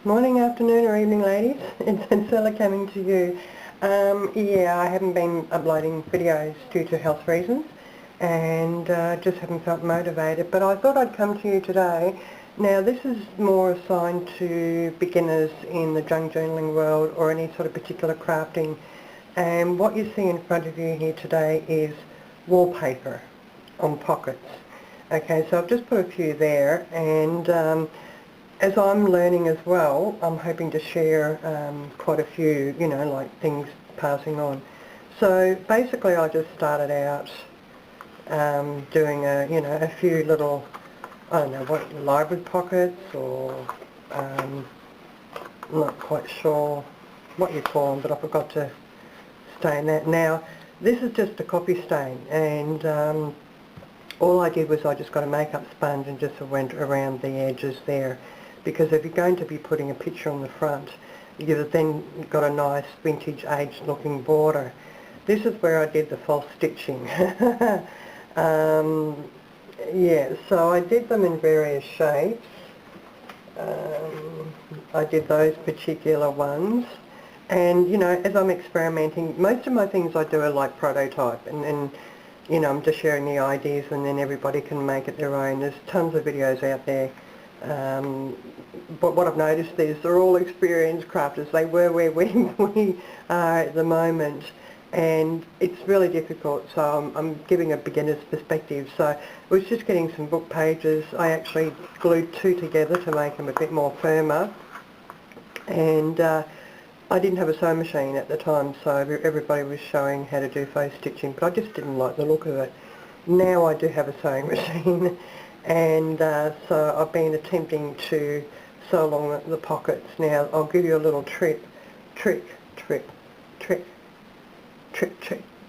Morning, afternoon or evening, ladies. It's Ancilla coming to you. Yeah, I haven't been uploading videos due to health reasons and just haven't felt motivated, but I thought I'd come to you today. Now, this is more assigned to beginners in the junk journaling world or any sort of particular crafting, and what you see in front of you here today is wallpaper on pockets. Okay, so I've just put a few there, and as I'm learning as well, I'm hoping to share quite a few, like things passing on. So basically I just started out doing a few little, I don't know, what, library pockets, or I'm not quite sure what you call them, but I forgot to stain that. Now, this is just a coffee stain, and all I did was I just got a makeup sponge and just went around the edges there, because if you're going to be putting a picture on the front, you've then got a nice vintage aged looking border. This is where I did the false stitching. Yeah, so I did them in various shapes. I did those particular ones, and as I'm experimenting, most of my things I do are like prototype, and I'm just sharing the ideas, and then everybody can make it their own. There's tons of videos out there. But what I've noticed is they're all experienced crafters. They were where we are at the moment, and it's really difficult, so I'm giving a beginner's perspective. So I was just getting some book pages. I actually glued two together to make them a bit more firmer, and I didn't have a sewing machine at the time, so everybody was showing how to do faux stitching, but I just didn't like the look of it. Now I do have a sewing machine, and so I've been attempting to sew along the pockets. Now I'll give you a little trick,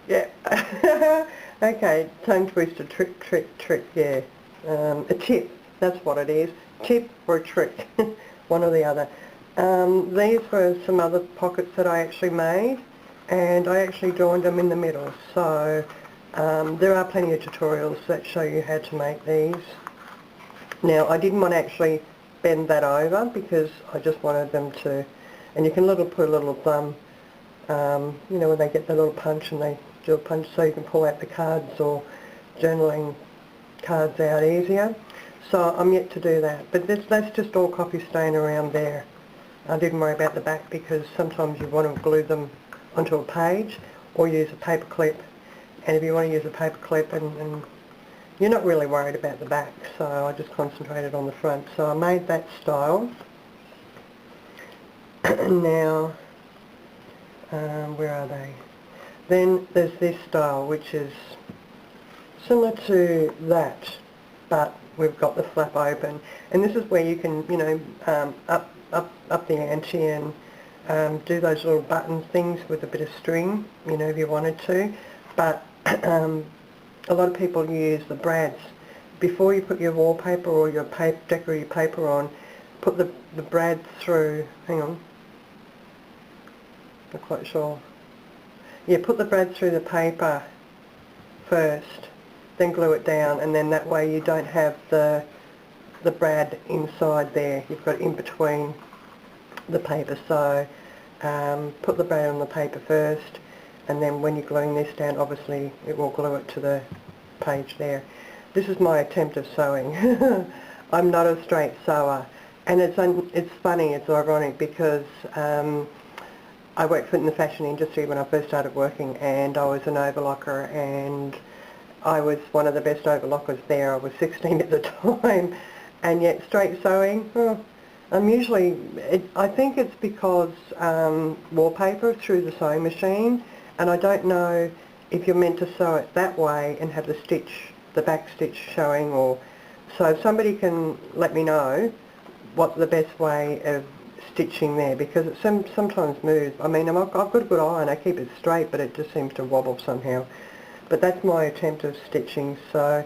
yeah. Okay, tongue twister, trick, yeah. A tip, that's what it is. Tip or a trick, one or the other. These were some other pockets that I actually made, and I actually joined them in the middle. So there are plenty of tutorials that show you how to make these. Now, I didn't want to actually bend that over, because I just wanted them to, and you can put a little thumb, when they get the little punch and they do a punch, so you can pull out the cards or journaling cards out easier. So I'm yet to do that, but that's just all coffee stain around there. I didn't worry about the back, because sometimes you want to glue them onto a page or use a paper clip, and if you want to use a paper clip and you're not really worried about the back, so I just concentrated on the front. So I made that style. Now, where are they? Then there's this style, which is similar to that, but we've got the flap open, and this is where you can, up the ante and do those little button things with a bit of string, if you wanted to. But a lot of people use the brads. Before you put your wallpaper or your decorative paper on, put the brad through, hang on, not quite sure. Yeah, put the brad through the paper first, then glue it down, and then that way you don't have the brad inside there. You've got it in between the paper. So put the brad on the paper first, and then when you're gluing this down, obviously it will glue it to the page there. This is my attempt of sewing. I'm not a straight sewer, and it's funny, it's ironic, because I worked in the fashion industry when I first started working, and I was an overlocker, and I was one of the best overlockers there. I was 16 at the time, and yet straight sewing, I'm usually, I think it's because wallpaper through the sewing machine, and I don't know if you're meant to sew it that way and have the back stitch showing, or so if somebody can let me know what the best way of stitching there, because it sometimes moves. I mean, I've got a good eye and I keep it straight, but it just seems to wobble somehow. But that's my attempt of stitching. So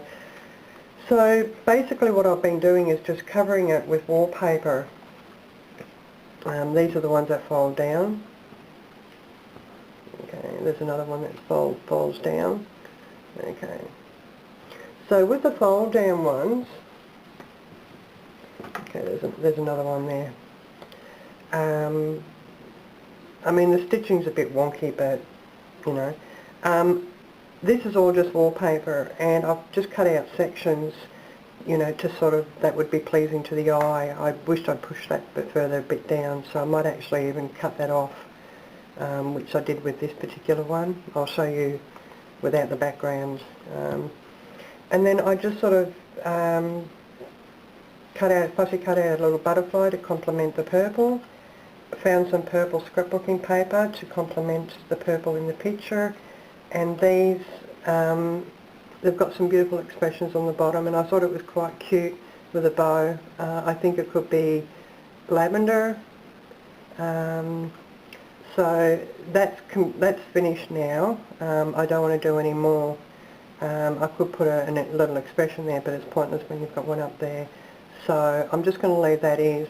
basically what I've been doing is just covering it with wallpaper. These are the ones that fold down. Okay, there's another one that folds down. Okay. So with the fold down ones, okay, there's another one there. I mean, the stitching's a bit wonky, but, you know. This is all just wallpaper, and I've just cut out sections, you know, to sort of, that would be pleasing to the eye. I wished I'd pushed that a bit further, a bit down, so I might actually even cut that off, which I did with this particular one. I'll show you without the background. And then I just sort of fussy cut out a little butterfly to complement the purple. Found some purple scrapbooking paper to complement the purple in the picture, and these, they've got some beautiful expressions on the bottom, and I thought it was quite cute with a bow. I think it could be lavender. So that's finished now. I don't want to do any more. I could put a little expression there, but it's pointless when you've got one up there. So I'm just going to leave that as,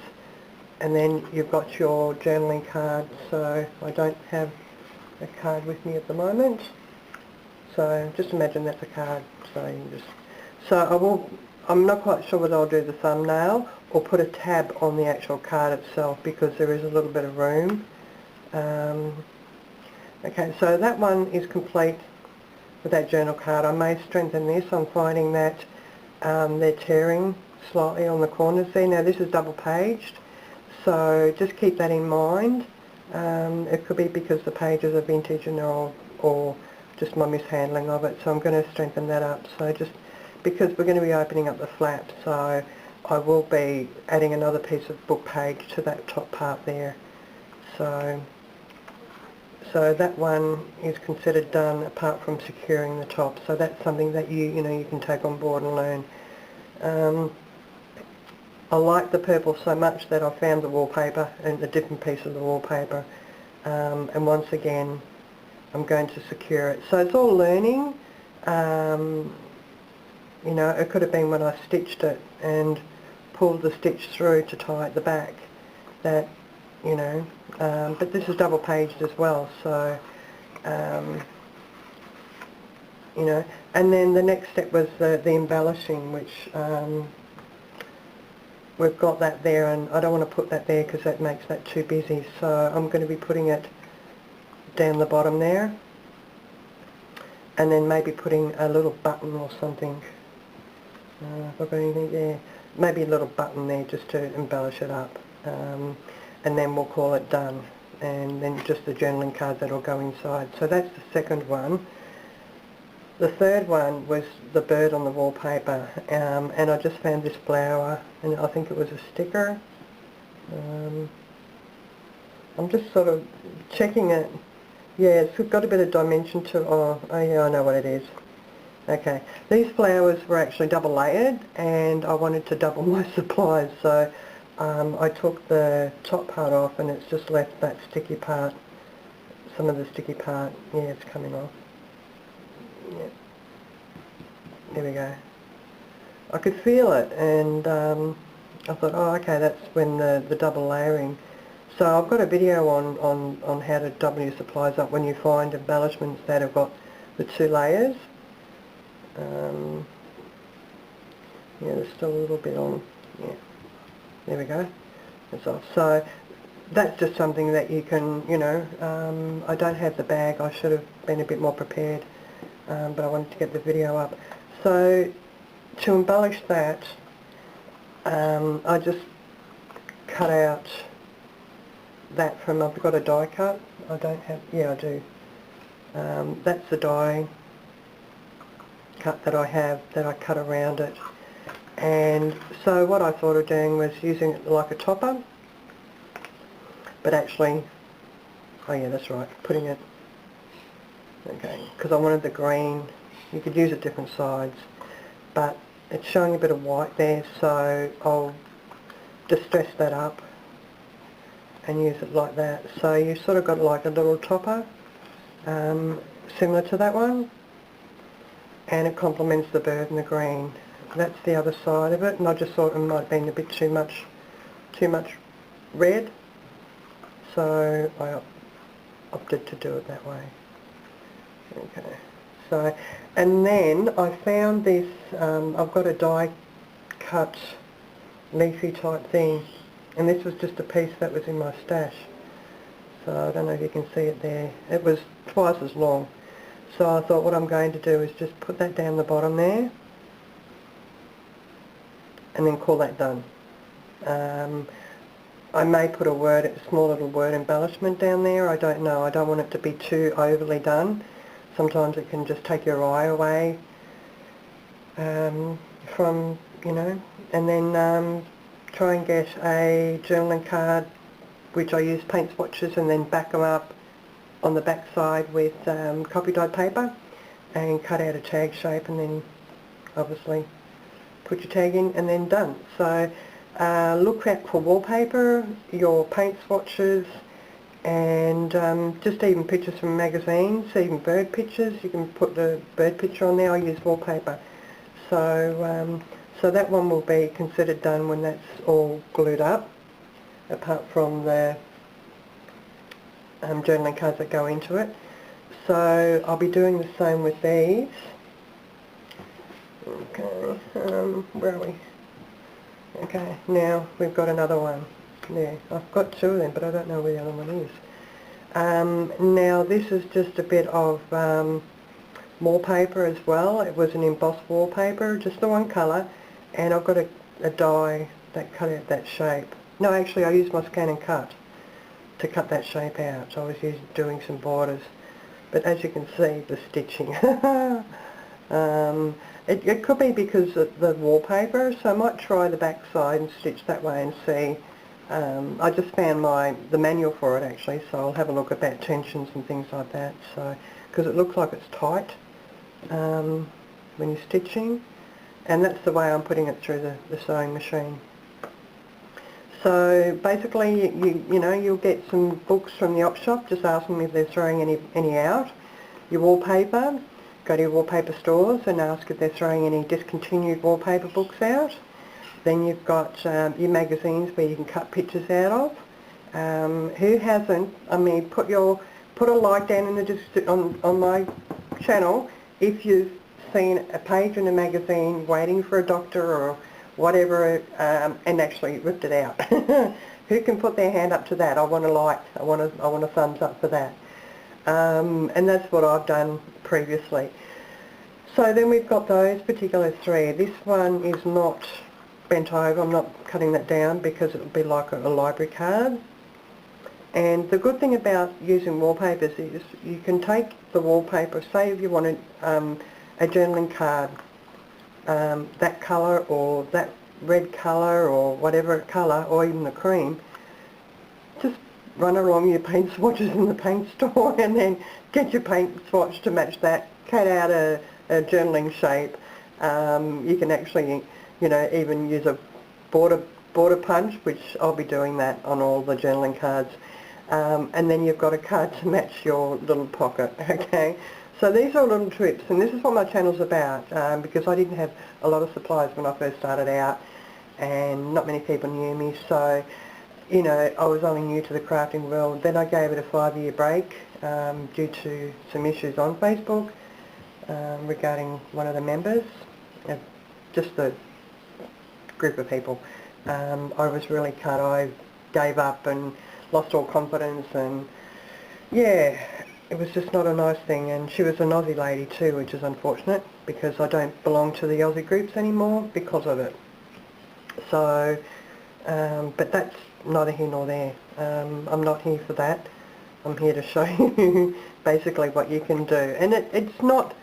and then you've got your journaling card. So I don't have a card with me at the moment. So just imagine that's a card. So you can just, so I'm not quite sure whether I'll do the thumbnail or put a tab on the actual card itself, because there is a little bit of room. Okay, so that one is complete with that journal card. I may strengthen this. I'm finding that they're tearing slightly on the corners there. Now this is double paged, so just keep that in mind. It could be because the pages are vintage and they're old, or just my mishandling of it, so I'm going to strengthen that up. So just because we're going to be opening up the flap, so I will be adding another piece of book page to that top part there. So that one is considered done, apart from securing the top. So that's something that you can take on board and learn. I like the purple so much that I found the wallpaper and a different piece of the wallpaper, and once again I'm going to secure it. So it's all learning. You know, it could have been when I stitched it and pulled the stitch through to tie at the back that, you know, but this is double paged as well, so you know. And then the next step was the embellishing, which we've got that there, and I don't want to put that there because that makes that too busy, so I'm going to be putting it down the bottom there, and then maybe putting a little button or something. Have I got anything there? Maybe a little button there just to embellish it up, and then we'll call it done, and then just the journaling card that'll go inside. So that's the second one. The third one was the bird on the wallpaper, and I just found this flower, and I think it was a sticker. I'm just sort of checking it. Yeah, it's got a bit of dimension to it. Oh yeah, I know what it is. Okay, these flowers were actually double layered, and I wanted to double my supplies, so I took the top part off, and it's just left that sticky part, some of the sticky part. Yeah, it's coming off. Yeah. There we go. I could feel it, and I thought, oh okay, that's when the double layering. So I've got a video on how to double your supplies up when you find embellishments that have got the two layers. Yeah, there's still a little bit on. Yeah, there we go. That's off. So that's just something that you can, you know, I don't have the bag. I should have been a bit more prepared, but I wanted to get the video up. So to embellish that, I just cut out that from, I've got a die cut. I don't have, yeah I do. That's the die cut that I have, that I cut around it. And so what I thought of doing was using it like a topper, but actually, oh yeah, that's right, putting it, okay, because I wanted the green. You could use it different sides, but it's showing a bit of white there, so I'll distress that up and use it like that. So you sort of got like a little topper, similar to that one, and it complements the bird and the green. That's the other side of it, and I just thought it might have been a bit too much red, so I opted to do it that way. Okay, so, and then I found this, I've got a die cut leafy type thing, And this was just a piece that was in my stash. So I don't know if you can see it there. It was twice as long. So I thought what I'm going to do is just put that down the bottom there and then call that done. I may put a small little word embellishment down there. I don't know. I don't want it to be too overly done. Sometimes it can just take your eye away from, you know. And then try and get a journaling card, which I use paint swatches, and then back them up on the back side with copy dyed paper and cut out a tag shape, and then obviously put your tag in and then done. So look out for wallpaper, your paint swatches, and just even pictures from magazines, even bird pictures. You can put the bird picture on there. I use wallpaper. So so that one will be considered done when that's all glued up, apart from the journaling cards that go into it. So I'll be doing the same with these. Okay, where are we? Okay, now we've got another one. There, I've got two of them, but I don't know where the other one is. Now this is just a bit of wallpaper as well. It was an embossed wallpaper, just the one colour, and I've got a die that cut out that shape. No, actually I used my scan and cut to cut that shape out. So I was doing some borders. But as you can see, the stitching. It could be because of the wallpaper, so I might try the back side and stitch that way and see. I just found the manual for it actually, so I'll have a look about tensions and things like that. So, because it looks like it's tight when you're stitching, and that's the way I'm putting it through the sewing machine. So basically, you know, you'll get some books from the op shop. Just ask them if they're throwing any out. Your wallpaper. Go to your wallpaper stores and ask if they're throwing any discontinued wallpaper books out. Then you've got your magazines where you can cut pictures out of. Who hasn't? I mean, put a like down in the on my channel if you've seen a page in a magazine waiting for a doctor or whatever, and actually ripped it out. Who can put their hand up to that? I want a like. I want a thumbs up for that. And that's what I've done previously. So then we've got those particular three. This one is not bent over. I'm not cutting that down because it will be like a library card. And the good thing about using wallpapers is you can take the wallpaper, say if you wanted a journaling card, that colour or that red colour or whatever colour, or even the cream, just run along your paint swatches in the paint store and then get your paint swatch to match that, cut out a journaling shape. You can actually, you know, even use a border punch, which I'll be doing that on all the journaling cards. And then you've got a card to match your little pocket, okay? So these are little tips, and this is what my channel's about, because I didn't have a lot of supplies when I first started out, and not many people knew me, so you know, I was only new to the crafting world. Then I gave it a 5-year break due to some issues on Facebook regarding one of the members, just the group of people. I was really cut. I gave up and lost all confidence, and yeah, it was just not a nice thing. And she was an Aussie lady too, which is unfortunate because I don't belong to the Aussie groups anymore because of it. So, but that's neither here nor there. I'm not here for that. I'm here to show you basically what you can do. And it's not,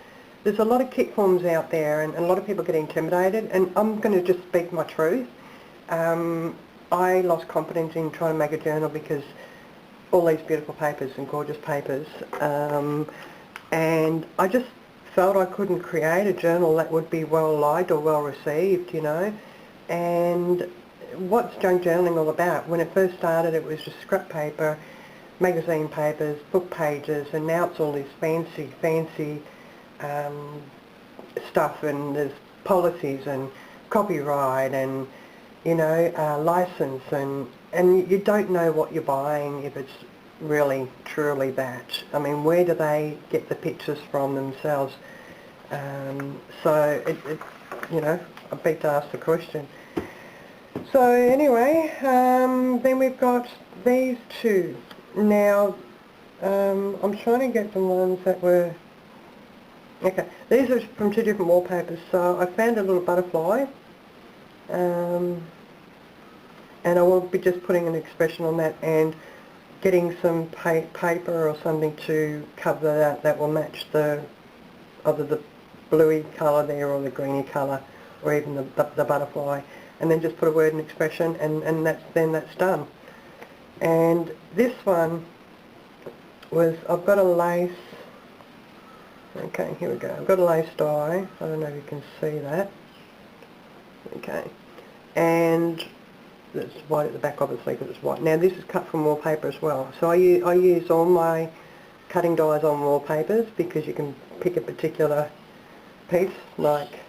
there's a lot of kit forms out there, and a lot of people get intimidated, and I'm going to just speak my truth. I lost confidence in trying to make a journal because all these beautiful papers and gorgeous papers, and I just felt I couldn't create a journal that would be well liked or well received, you know. And what's junk journaling all about? When it first started, it was just scrap paper, magazine papers, book pages, and now it's all this fancy stuff, and there's policies and copyright and, you know, license, and you don't know what you're buying if it's really truly that. I mean, where do they get the pictures from themselves? So it you know, I beg to ask the question. So anyway, then we've got these two. Now, I'm trying to get the ones that were... Okay, these are from two different wallpapers. So I found a little butterfly, and I will be just putting an expression on that and getting some paper or something to cover that that will match the either the bluey colour there or the greeny colour, or even the butterfly, and then just put a word and expression, and that's done. And this one was, I've got a lace, okay, here we go, I've got a lace die, I don't know if you can see that, okay, and it's white at the back obviously because it's white. Now this is cut from wallpaper as well, so I use all my cutting dies on wallpapers because you can pick a particular piece like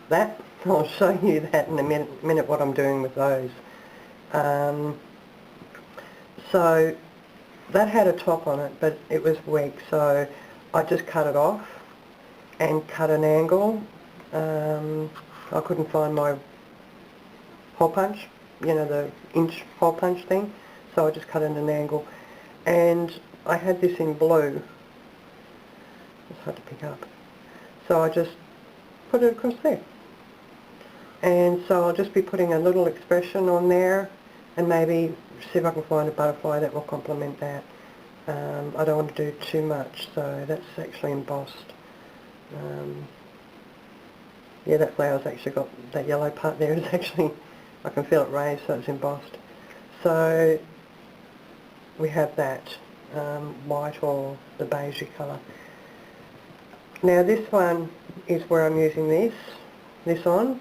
that. I'll show you that in a minute what I'm doing with those. So that had a top on it, but it was weak, so I just cut it off and cut an angle. I couldn't find my hole punch, you know, the inch hole punch thing, so I just cut it at an angle. And I had this in blue, it's hard to pick up, so I just put it across there. And so I'll just be putting a little expression on there, and maybe see if I can find a butterfly that will complement that. I don't want to do too much, so that's actually embossed. Yeah, that flower's actually got, that yellow part there is actually, I can feel it raised, so it's embossed. So we have that, white or the beigey colour. Now this one is where I'm using this on.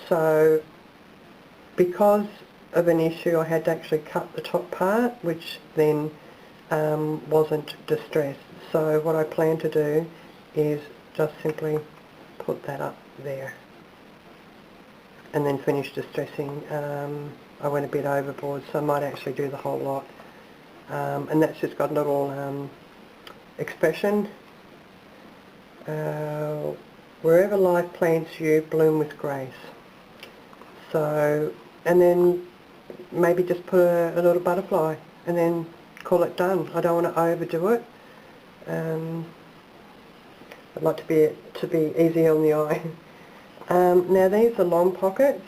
So because of an issue, I had to actually cut the top part, which then wasn't distressed. So what I plan to do is just simply put that up there and then finish distressing. I went a bit overboard, so I might actually do the whole lot. And that's just got a little expression. Wherever life plants you, bloom with grace. So, and then maybe just put a little butterfly and then call it done. I don't want to overdo it. I'd like to be easy on the eye. Now these are long pockets.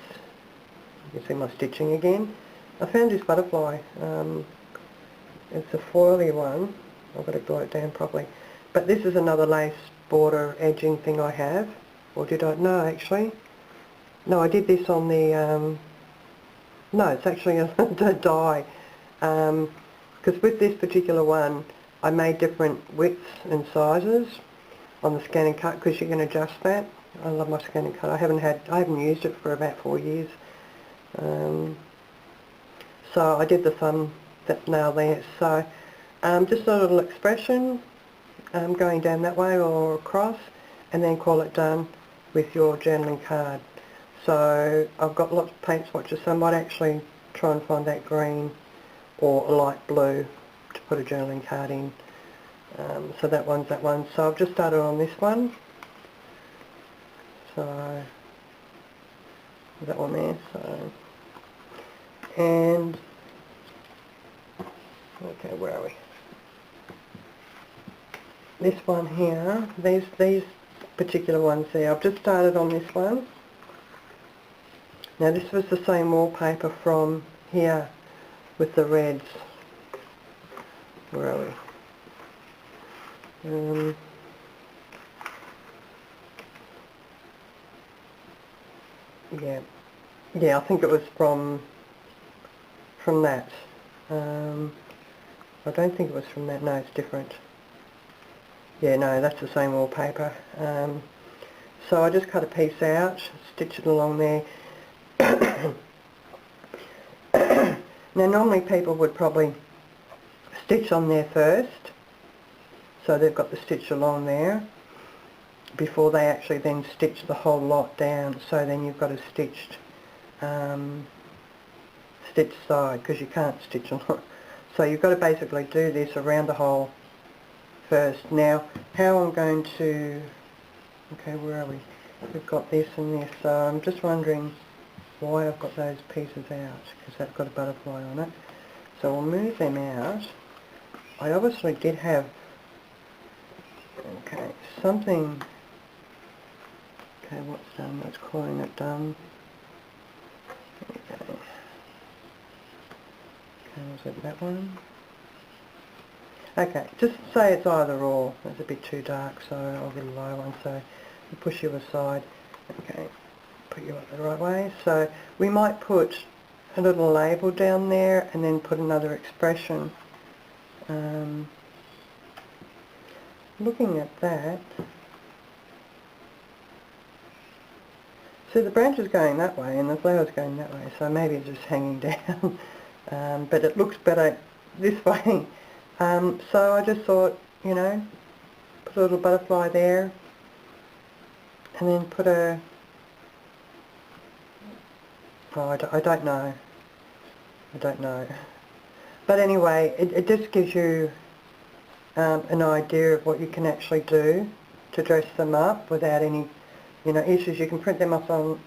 You can see my stitching again. I found this butterfly. It's a foily one. I've got to glue it down properly. But this is another lace border edging thing I have. Or did I? No, actually. No, I did this on the... no, it's actually a die. Because with this particular one, I made different widths and sizes on the scan and cut, because you can adjust that. I love my scan and cut. I haven't used it for about 4 years. So I did the thumbnail there. So just a little expression going down that way or across, and then call it done with your journaling card. So I've got lots of paint swatches, so I might actually try and find that green or a light blue to put a journaling card in. So that one's that one. So I've just started on this one. So that one there. So, and okay, where are we? This one here. These particular ones there. I've just started on this one. Now this was the same wallpaper from here with the reds. Where are we? Yeah, I think it was from that. I don't think it was from that. No, it's different. Yeah, no, that's the same wallpaper. So I just cut a piece out, stitch it along there. Now normally people would probably stitch on there first, so they've got the stitch along there before they actually then stitch the whole lot down. So then you've got a stitched side, because you can't stitch a lot. So you've got to basically do this around the hole first. Now how I'm going to, okay, where are we? We've got this and this, so I'm just wondering why I've got those pieces out, because that's got a butterfly on it. So we'll move them out. I obviously did have, okay, something, okay, what's done? Let's calling it done. Okay, was it that one? Okay, just say it's either or. It's a bit too dark, so I'll get a low one, so we'll push you aside. Okay, put you up the right way. So we might put a little label down there and then put another expression. Looking at that, see the branch is going that way and the flower's going that way, so maybe it's just hanging down. But it looks better this way. So I just thought, you know, put a little butterfly there and then put a, oh, I don't know. I don't know. But anyway, it just gives you an idea of what you can actually do to dress them up without any, you know, issues. You can print them up on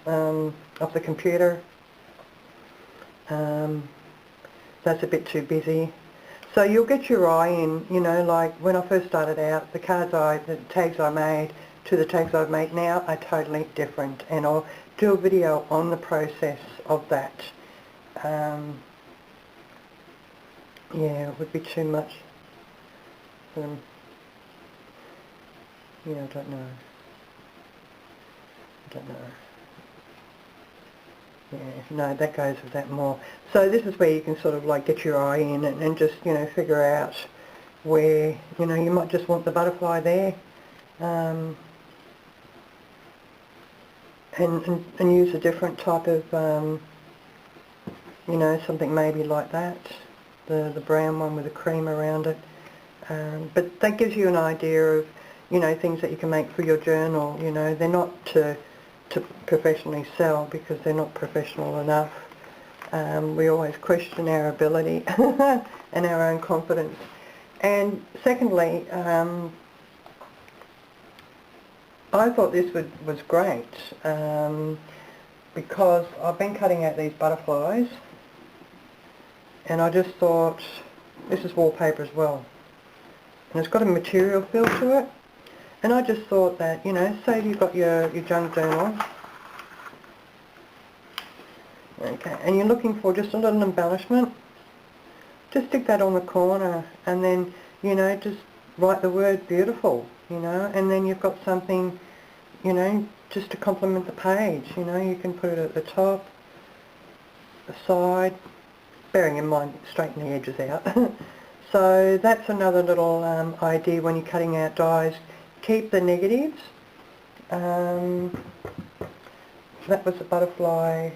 off the computer. That's a bit too busy. So you'll get your eye in, you know, like when I first started out, the tags I made to the tags I've made now are totally different, and I'll do a video on the process of that. Yeah, it would be too much. Yeah, I don't know. Yeah, no, that goes with that more. So this is where you can sort of like get your eye in and just, you know, figure out where, you know, you might just want the butterfly there. And use a different type of, you know, something maybe like that. The brown one with the cream around it. But that gives you an idea of, you know, things that you can make for your journal. You know, they're not to professionally sell because they're not professional enough. We always question our ability and our own confidence. And secondly, I thought this was great because I've been cutting out these butterflies and I just thought, this is wallpaper as well, and it's got a material feel to it. And I just thought that, you know, say you've got your junk journal, okay, and you're looking for just a little embellishment, just stick that on the corner and then, you know, just write the word beautiful, you know, and then you've got something, you know, just to complement the page. You know, you can put it at the top, the side, bearing in mind straighten the edges out. So that's another little idea when you're cutting out dies. Keep the negatives. That was a butterfly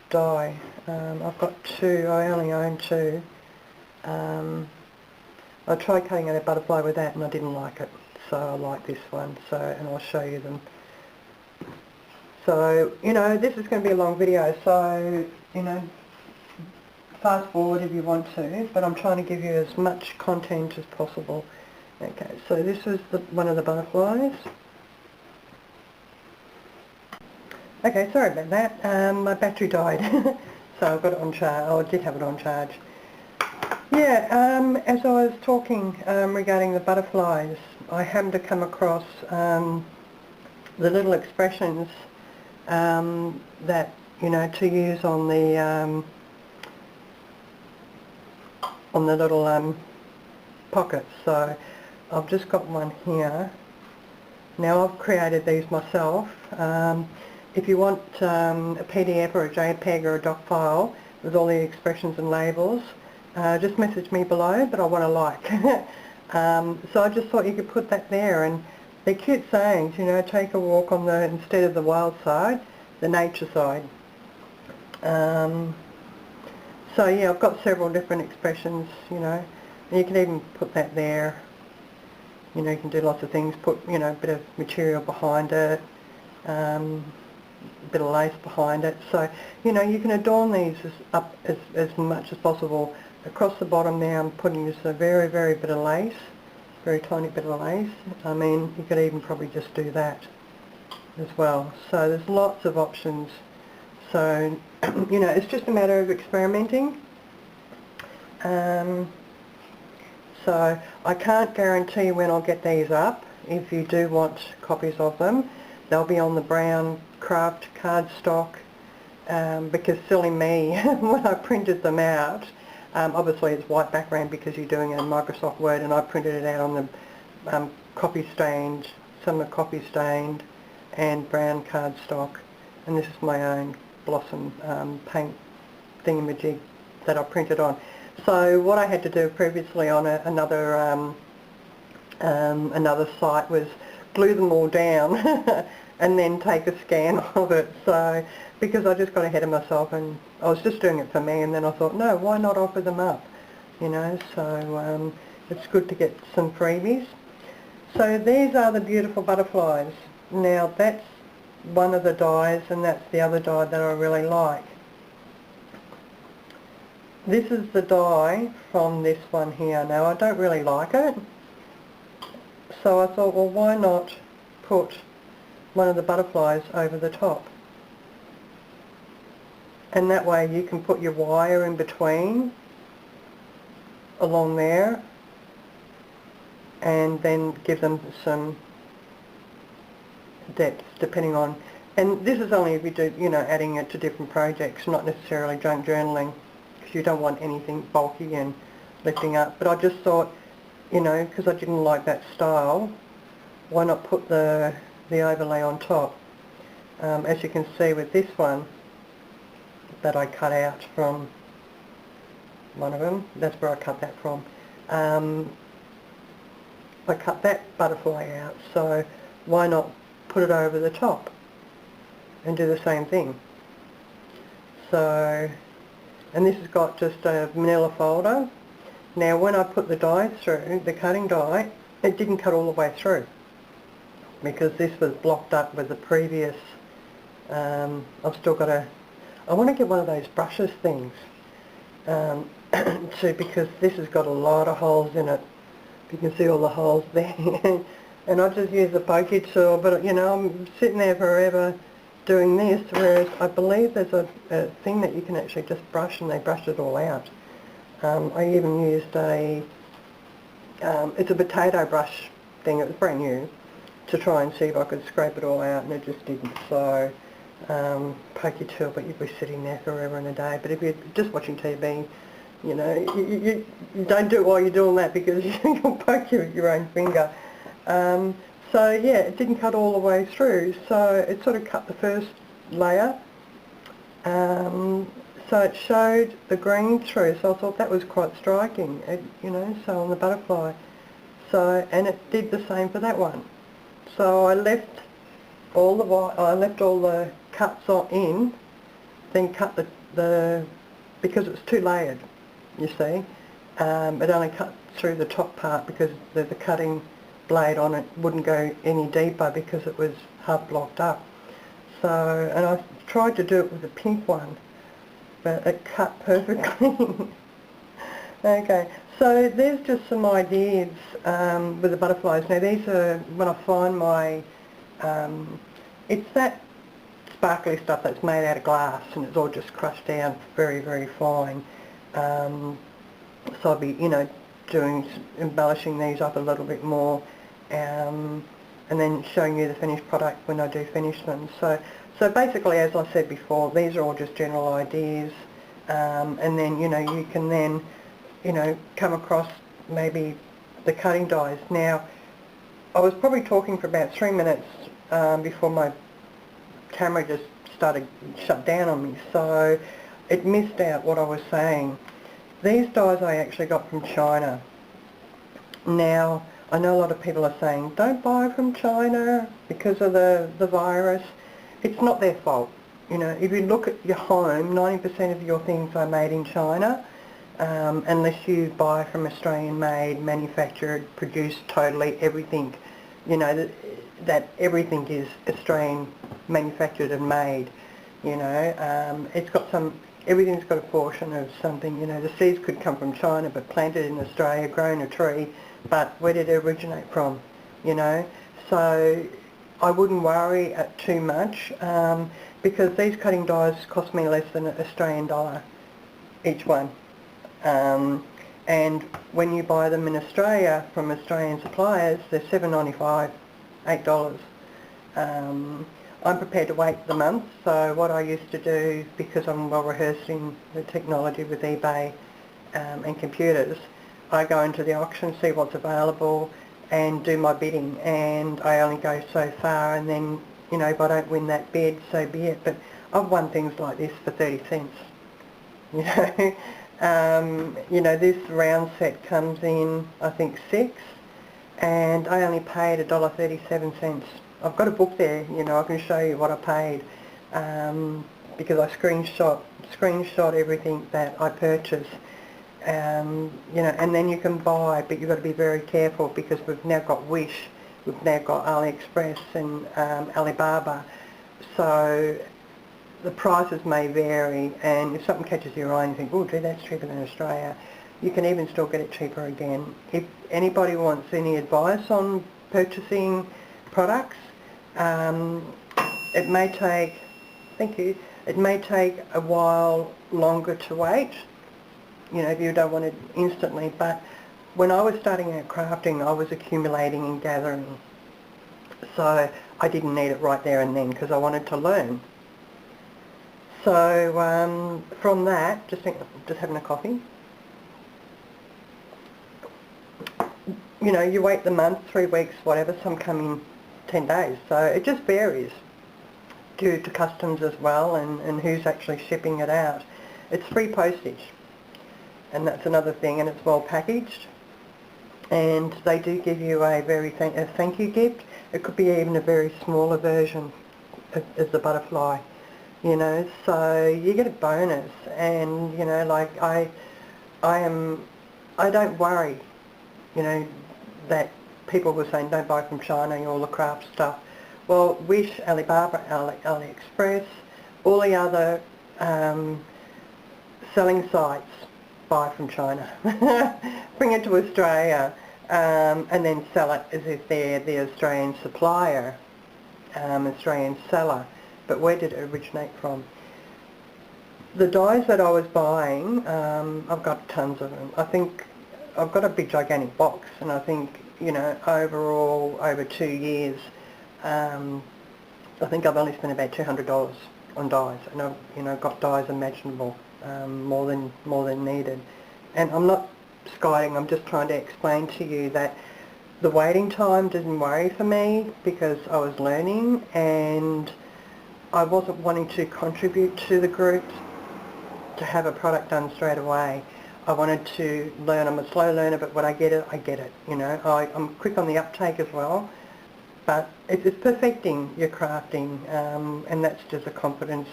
die. I've got two. I only own two. I tried cutting out a butterfly with that and I didn't like it, so I like this one. So, and I'll show you them. So, you know, this is going to be a long video, so, you know, fast forward if you want to, but I'm trying to give you as much content as possible. Okay, so this is one of the butterflies. Okay, sorry about that. My battery died, so I've got it on charge. Oh, I did have it on charge. Yeah, as I was talking regarding the butterflies, I happened to come across the little expressions that, you know, to use on the little pockets. So I've just got one here. Now I've created these myself. If you want a PDF or a JPEG or a doc file with all the expressions and labels, just message me below, but I want a like. So I just thought you could put that there, and they're cute sayings, you know, take a walk on the, instead of the wild side, the nature side. So yeah, I've got several different expressions, you know, and you can even put that there. You know, you can do lots of things, put, you know, a bit of material behind it, a bit of lace behind it. So, you know, you can adorn these as much as possible. Across the bottom now I'm putting just a very, very bit of lace, very tiny bit of lace. I mean, you could even probably just do that as well. So there's lots of options So, you know, it's just a matter of experimenting. So I can't guarantee when I'll get these up. If you do want copies of them, they'll be on the brown craft cardstock, because silly me, when I printed them out, obviously it's white background because you're doing it in Microsoft Word, and I printed it out on the copy stained, some are copy stained and brown cardstock, and this is my own Blossom paint thingamajig that I printed on. So what I had to do previously on another site was glue them all down and then take a scan of it. So because I just got ahead of myself, and I was just doing it for me, and then I thought, no, why not offer them up, you know? So it's good to get some freebies. So these are the beautiful butterflies. Now that's one of the dies, and that's the other die that I really like. This is the die from this one here. Now I don't really like it, so I thought, well, why not put one of the butterflies over the top, and that way you can put your wire in between along there and then give them some depth depending on, and this is only if you do, you know, adding it to different projects, not necessarily junk journaling, because you don't want anything bulky and lifting up. But I just thought, you know, because I didn't like that style, why not put the overlay on top. As you can see with this one that I cut out from one of them, that's where I cut that from. I cut that butterfly out, so why not put it over the top and do the same thing. So, and this has got just a manila folder. Now when I put the dies through, the cutting die, it didn't cut all the way through, because this was blocked up with the previous, I've still got I want to get one of those brushes things, because this has got a lot of holes in it. You can see all the holes there. And I just use the pokey tool, but you know, I'm sitting there forever doing this, whereas I believe there's a thing that you can actually just brush, and they brush it all out. I even used it's a potato brush thing, it was brand new, to try and see if I could scrape it all out, and it just didn't. So pokey tool, but you'd be sitting there forever and a day. But if you're just watching TV, you know, you don't do it while you're doing that, because you'll poke you with your own finger. So yeah, it didn't cut all the way through, so it sort of cut the first layer. So it showed the green through, so I thought that was quite striking, you know, so on the butterfly. So, and it did the same for that one. So I left all the cuts in, then cut the because it's too layered, you see. It only cut through the top part because the cutting blade on it wouldn't go any deeper because it was half blocked up. So, and I tried to do it with the pink one, but it cut perfectly. Okay, so there's just some ideas with the butterflies. Now these are, when I find my, it's that sparkly stuff that's made out of glass, and it's all just crushed down very, very fine. So I'll be, you know, embellishing these up a little bit more, and then showing you the finished product when I do finish them. So basically, as I said before, these are all just general ideas, and then, you know, you can then, you know, come across maybe the cutting dies. Now, I was probably talking for about 3 minutes before my camera just shut down on me, so it missed out what I was saying. These dies I actually got from China. Now, I know a lot of people are saying, don't buy from China because of the virus. It's not their fault. You know, if you look at your home, 90% of your things are made in China, unless you buy from Australian-made, manufactured, produced, totally everything. You know, that everything is Australian manufactured and made. You know, it's got everything's got a portion of something. You know, the seeds could come from China but planted in Australia, grown a tree, but where did it originate from? You know, so I wouldn't worry too much because these cutting dies cost me less than $1 each one. And when you buy them in Australia from Australian suppliers, they're $7.95, $8. I'm prepared to wait the month, so what I used to do, because I'm well rehearsed in the technology with eBay and computers, I go into the auction, see what's available and do my bidding, and I only go so far, and then, you know, if I don't win that bid, so be it. But I've won things like this for 30 cents, you know. You know, this round set comes in, I think, 6, and I only paid $1.37. I've got a book there, you know, I can show you what I paid, because I screenshot everything that I purchased. You know, and then you can buy, but you've got to be very careful because we've now got Wish, we've now got AliExpress and Alibaba, so the prices may vary, and if something catches your eye and you think, oh gee, that's cheaper than Australia, you can even still get it cheaper again. If anybody wants any advice on purchasing products, it may take, thank you, it may take a while longer to wait, you know, if you don't want it instantly. But when I was starting out crafting, I was accumulating and gathering, so I didn't need it right there and then because I wanted to learn. So from that, just having a coffee, you know, you wait the month, 3 weeks, whatever, some come in 10 days, so it just varies due to customs as well, and who's actually shipping it out. It's free postage, and that's another thing, and it's well packaged, and they do give you a thank you gift. It could be even a very smaller version as the butterfly, you know, so you get a bonus. And you know, like I don't worry, you know, that people were saying don't buy from China, all the craft stuff. Well, Wish, Alibaba, AliExpress, all the other selling sites buy from China, bring it to Australia, and then sell it as if they're the Australian supplier, Australian seller. But where did it originate from? The dyes that I was buying, I've got tons of them. I think I've got a big gigantic box, and I think, you know, overall, over 2 years, I think I've only spent about $200 on dyes, and I've, you know, got dyes imaginable, more than needed. And I'm not skiding, I'm just trying to explain to you that the waiting time didn't worry for me because I was learning, and I wasn't wanting to contribute to the group to have a product done straight away. I wanted to learn. I'm a slow learner, but when I get it, you know. I'm quick on the uptake as well, but it's perfecting your crafting, and that's just a confidence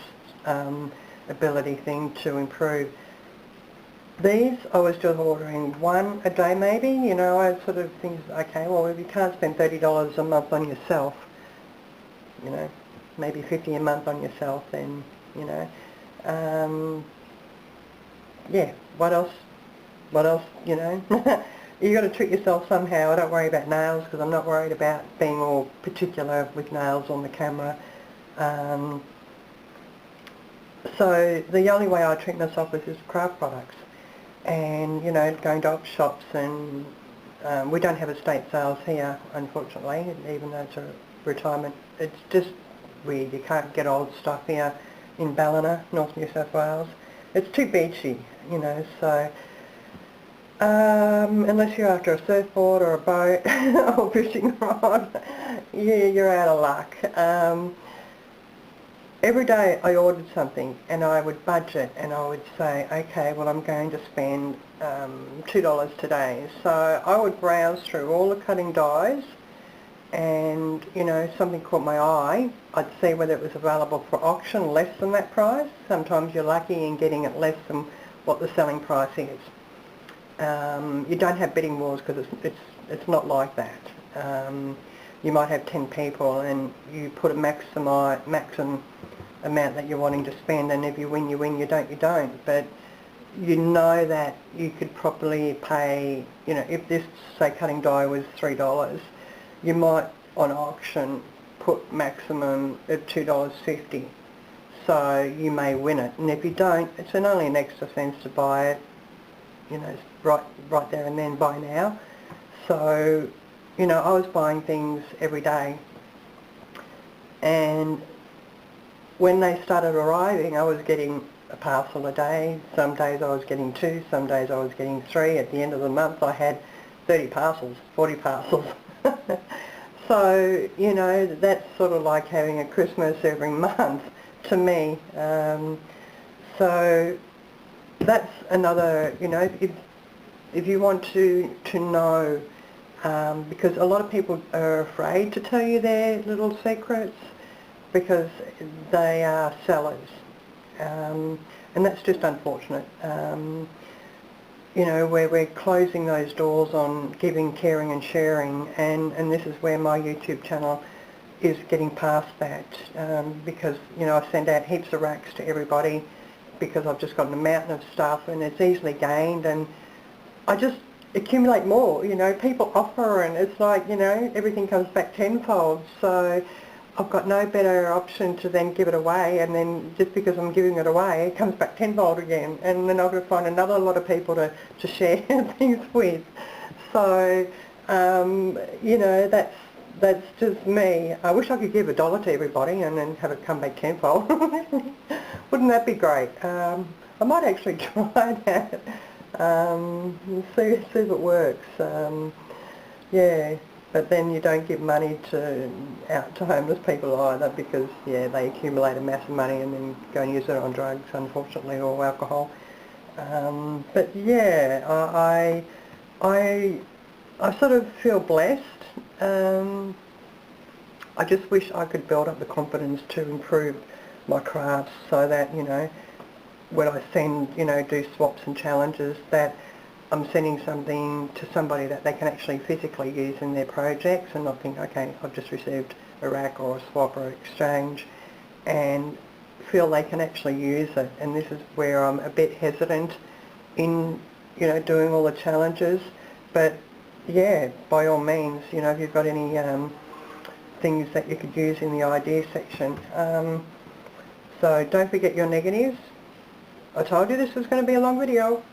ability thing to improve. These, I was just ordering one a day maybe, you know. I sort of think, okay, well, if you can't spend $30 a month on yourself, you know, maybe $50 a month on yourself, then, you know, yeah, what else, you know. You got to treat yourself somehow. I don't worry about nails because I'm not worried about being all particular with nails on the camera. So the only way I treat myself is craft products, and, you know, going to op shops, and we don't have estate sales here, unfortunately, even though it's a retirement. It's just weird. You can't get old stuff here in Ballina, North New South Wales. It's too beachy, you know, so unless you're after a surfboard or a boat or fishing rod, yeah, you're out of luck. Every day I ordered something, and I would budget, and I would say, okay, well, I'm going to spend $2 today. So I would browse through all the cutting dies, and, you know, something caught my eye. I'd see whether it was available for auction less than that price. Sometimes you're lucky in getting it less than what the selling price is. You don't have bidding wars because it's not like that. You might have 10 people, and you put a maximum amount that you're wanting to spend, and if you win, you win, you don't. But you know that you could probably pay, if this, say, cutting die was $3, you might on auction put maximum of $2.50. So you may win it, and if you don't, it's only an extra cents to buy it, you know, right there and then, buy now. So, you know, I was buying things every day, and when they started arriving, I was getting a parcel a day. Some days I was getting 2, some days I was getting 3. At the end of the month I had 30 parcels, 40 parcels. So, you know, that's sort of like having a Christmas every month to me. So that's another, you know, if you want to know, because a lot of people are afraid to tell you their little secrets because they are sellers, and that's just unfortunate. You know, where we're closing those doors on giving, caring and sharing, and this is where my YouTube channel is getting past that, because, you know, I send out heaps of racks to everybody because I've just got a mountain of stuff and it's easily gained, and I just accumulate more. You know, people offer and it's like, you know, everything comes back tenfold, so I've got no better option to then give it away, and then just because I'm giving it away, it comes back tenfold again, and then I've got to find another lot of people to share things with. So, you know, that's just me. I wish I could give $1 to everybody and then have it come back tenfold. Wouldn't that be great? I might actually try that. See if it works. Yeah. But then you don't give money out to homeless people either, because, yeah, they accumulate a mass of money and then go and use it on drugs, unfortunately, or alcohol. But yeah, I sort of feel blessed. I just wish I could build up the confidence to improve my crafts so that, you know, when I send, you know, do swaps and challenges, that I'm sending something to somebody that they can actually physically use in their projects and not think, okay, I've just received a rack or a swap or exchange, and feel they can actually use it. And this is where I'm a bit hesitant in, you know, doing all the challenges. But yeah, by all means, you know, if you've got any things that you could use in the idea section. So don't forget your negatives. I told you this was going to be a long video.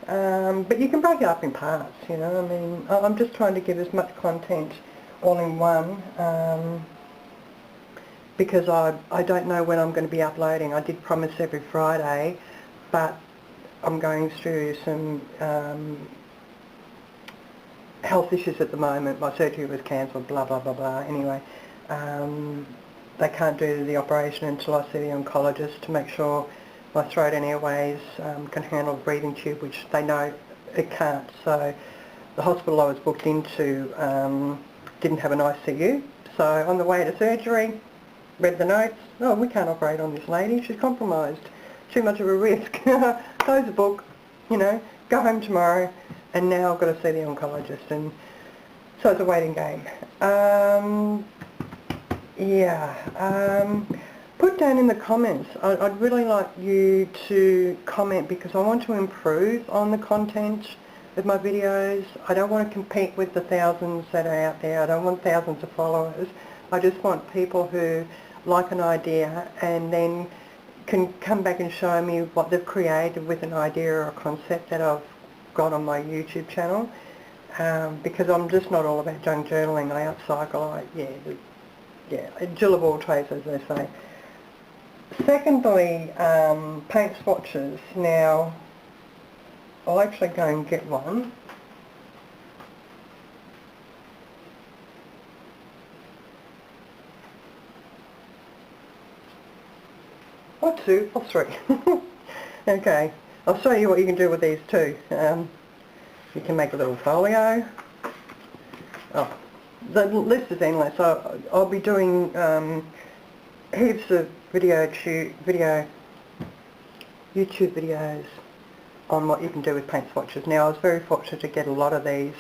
But you can break it up in parts, you know. I mean, I'm just trying to give as much content all in one, because I don't know when I'm going to be uploading. I did promise every Friday, but I'm going through some health issues at the moment. My surgery was cancelled, blah, blah, blah, blah. Anyway, they can't do the operation until I see the oncologist to make sure my throat and airways can handle the breathing tube, which they know it can't. So the hospital I was booked into didn't have an ICU. So on the way to surgery, read the notes, oh, we can't operate on this lady, she's compromised, too much of a risk. Close the book, you know, go home tomorrow, and now I've got to see the oncologist, and so it's a waiting game. Put down in the comments, I'd really like you to comment, because I want to improve on the content of my videos. I don't want to compete with the thousands that are out there. I don't want thousands of followers. I just want people who like an idea and then can come back and show me what they've created with an idea or a concept that I've got on my YouTube channel, because I'm just not all about junk journaling. I upcycle, Jill of all trades, as they say. Secondly, paint swatches. Now, I'll actually go and get one. Or 2 or 3. Okay, I'll show you what you can do with these too. You can make a little folio. Oh, the list is endless. I'll be doing heaps of YouTube videos on what you can do with paint swatches. Now, I was very fortunate to get a lot of these,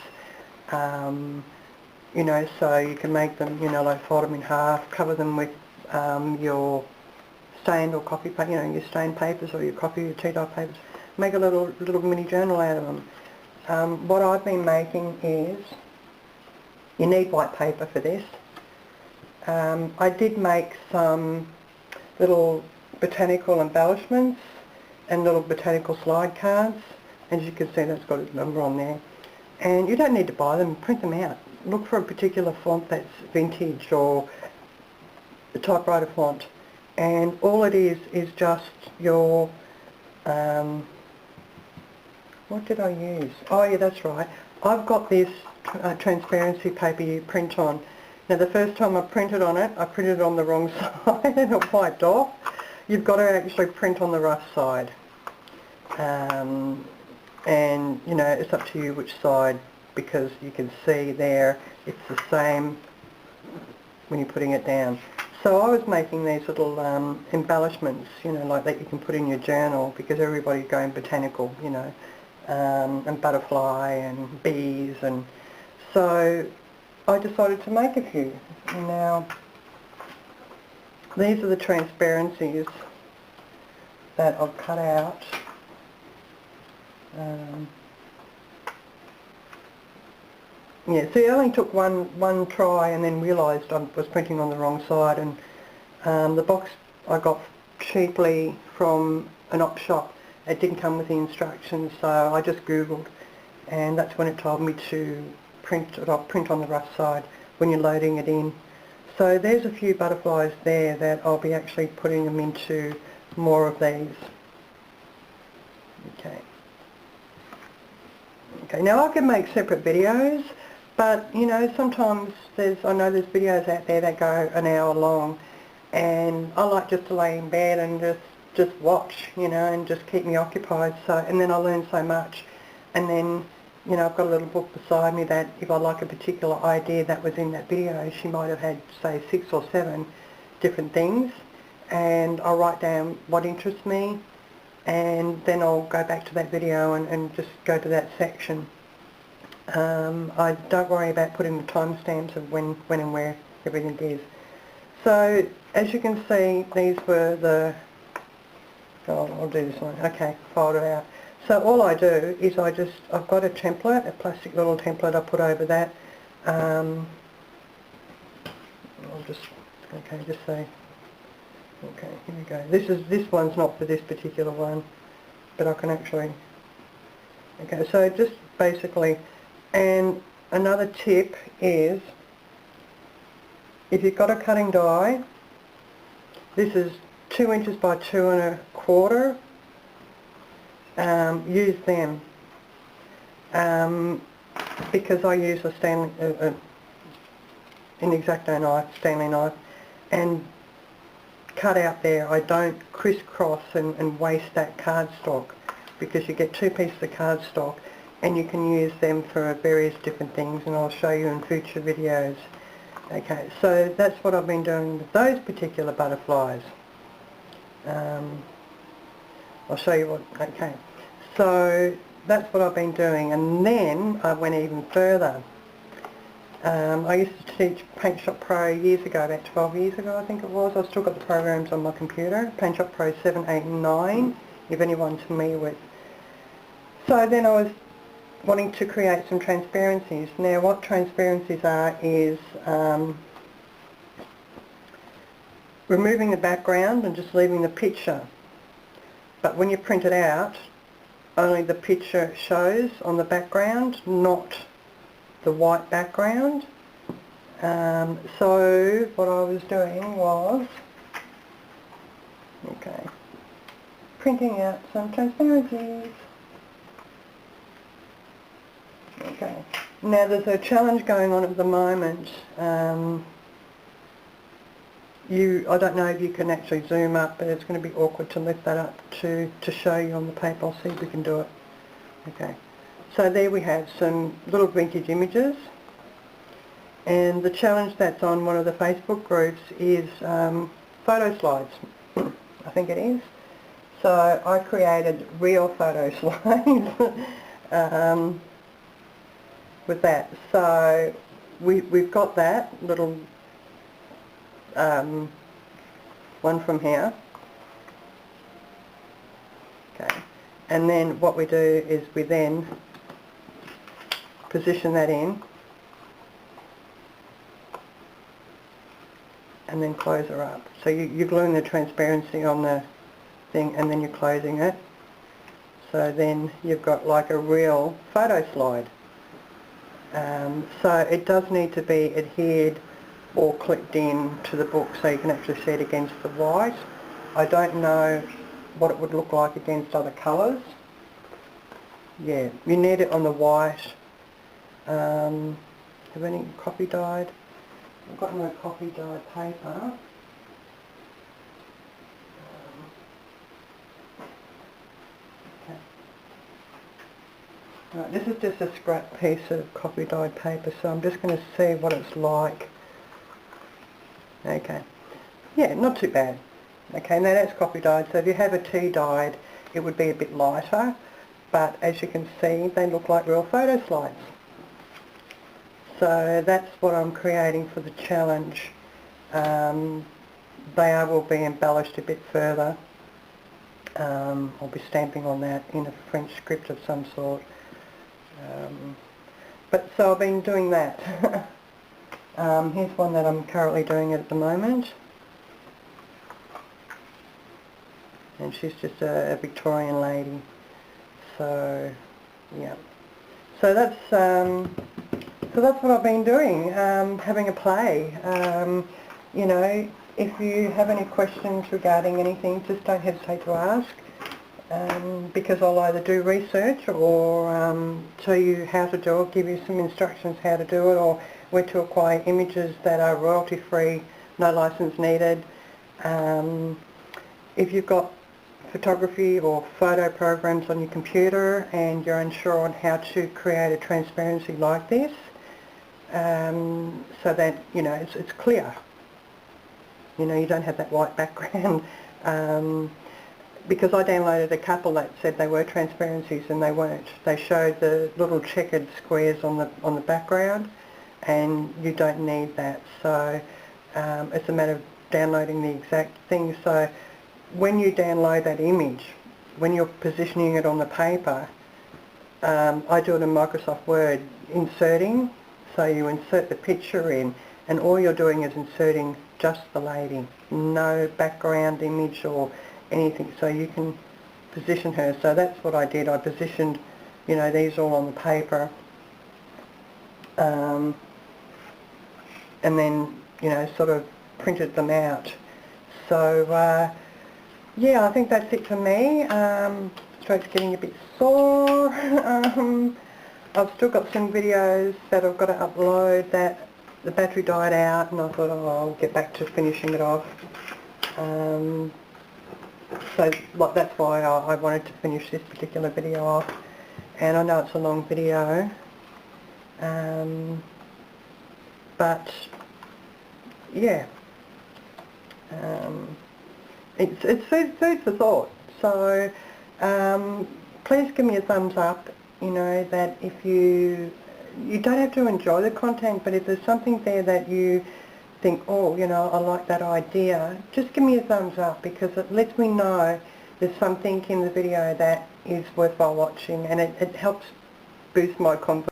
you know, so you can make them, you know, like fold them in half, cover them with your stained or coffee paper, you know, your stained papers or your coffee or tea dye papers. Make a little mini journal out of them. What I've been making is, you need white paper for this. I did make some little botanical embellishments and little botanical slide cards. As you can see, that's got a number on there. And you don't need to buy them, print them out. Look for a particular font that's vintage or the typewriter font. And all it is just your, what did I use? Oh yeah, that's right. I've got this transparency paper you print on. Now the first time I printed on it, I printed on the wrong side and it wiped off. You've got to actually print on the rough side. And you know, it's up to you which side, because you can see there it's the same when you're putting it down. So I was making these little embellishments, you know, like that you can put in your journal, because everybody's going botanical, you know, and butterfly and bees, and so I decided to make a few. Now these are the transparencies that I've cut out. Yeah, see, I only took one try and then realised I was printing on the wrong side, and the box I got cheaply from an op shop, it didn't come with the instructions, so I just googled, and that's when it told me to print on the rough side when you're loading it in. So there's a few butterflies there that I'll be actually putting them into more of these. Okay, now I can make separate videos, but you know, sometimes I know there's videos out there that go an hour long, and I like just to lay in bed and just watch, you know, and just keep me occupied. So, and then I learn so much, and then, you know, I've got a little book beside me that if I like a particular idea that was in that video, she might have had, say, 6 or 7 different things, and I'll write down what interests me, and then I'll go back to that video and just go to that section. I don't worry about putting the timestamps of when and where everything is. So as you can see, these were the, I'll do this one, okay, fold it out. So all I do is I've got a template, a plastic little template I put over that. I'll just say, okay, here we go. This one's not for this particular one, but I can actually, okay, so just basically, and another tip is, if you've got a cutting die, this is 2 inches by 2 1/4, use them, because I use a an X-Acto knife, Stanley knife, and cut out there. I don't crisscross and waste that cardstock, because you get 2 pieces of cardstock and you can use them for various different things, and I'll show you in future videos. Okay, so that's what I've been doing with those particular butterflies. I'll show you what, okay, so that's what I've been doing, and then I went even further. I used to teach Paint Shop Pro years ago, about 12 years ago I think it was. I've still got the programs on my computer, Paint Shop Pro 7, 8 and 9, if anyone's familiar with. So then I was wanting to create some transparencies. Now what transparencies are is removing the background and just leaving the picture. But when you print it out, only the picture shows on the background, not the white background. So what I was doing was, okay, printing out some transparencies. Okay, now there's a challenge going on at the moment. I don't know if you can actually zoom up, but it's going to be awkward to lift that up to show you on the paper. I'll see if we can do it. Okay, so there we have some little vintage images, and the challenge that's on one of the Facebook groups is photo slides, I think it is. So I created real photo slides with that. So we've got that little one from here. Okay, and then what we do is we then position that in, and then close her up. So you're gluing the transparency on the thing and then you're closing it. So then you've got like a real photo slide. So it does need to be adhered or clipped in to the book so you can actually see it against the white. I don't know what it would look like against other colours. Yeah, you need it on the white. Have any copy dyed? I've got no copy dyed paper. Okay. Right, this is just a scrap piece of copy dyed paper, so I'm just going to see what it's like. Okay. Yeah, not too bad. Okay, now that's copy dyed, so if you have a tea dyed, it would be a bit lighter, but as you can see, they look like real photo slides. So that's what I'm creating for the challenge. They will be embellished a bit further. I'll be stamping on that in a French script of some sort. But so I've been doing that. Here's one that I'm currently doing at the moment. And she's just a Victorian lady. So, yeah. So that's what I've been doing, having a play. You know, if you have any questions regarding anything, just don't hesitate to ask, because I'll either do research or tell you how to do it, give you some instructions how to do it, or where to acquire images that are royalty-free, no license needed. If you've got photography or photo programs on your computer and you're unsure on how to create a transparency like this, so that, you know, it's clear. You know, you don't have that white background. Because I downloaded a couple that said they were transparencies and they weren't. They showed the little checkered squares on the background, and you don't need that. So it's a matter of downloading the exact thing. So when you download that image, when you're positioning it on the paper, I do it in Microsoft Word, inserting. So you insert the picture in, and all you're doing is inserting just the lady, no background image or anything, so you can position her. So that's what I did. I positioned, you know, these all on the paper, and then, you know, sort of printed them out. So yeah, I think that's it for me. Throat's getting a bit sore. I've still got some videos that I've got to upload that the battery died out, and I thought, oh, I'll get back to finishing it off. So like, that's why I wanted to finish this particular video off. And I know it's a long video, but yeah, it's food for thought. So please give me a thumbs up. You know, that if you don't have to enjoy the content, but if there's something there that you think, oh, you know, I like that idea, just give me a thumbs up, because it lets me know there's something in the video that is worthwhile watching, and it helps boost my confidence.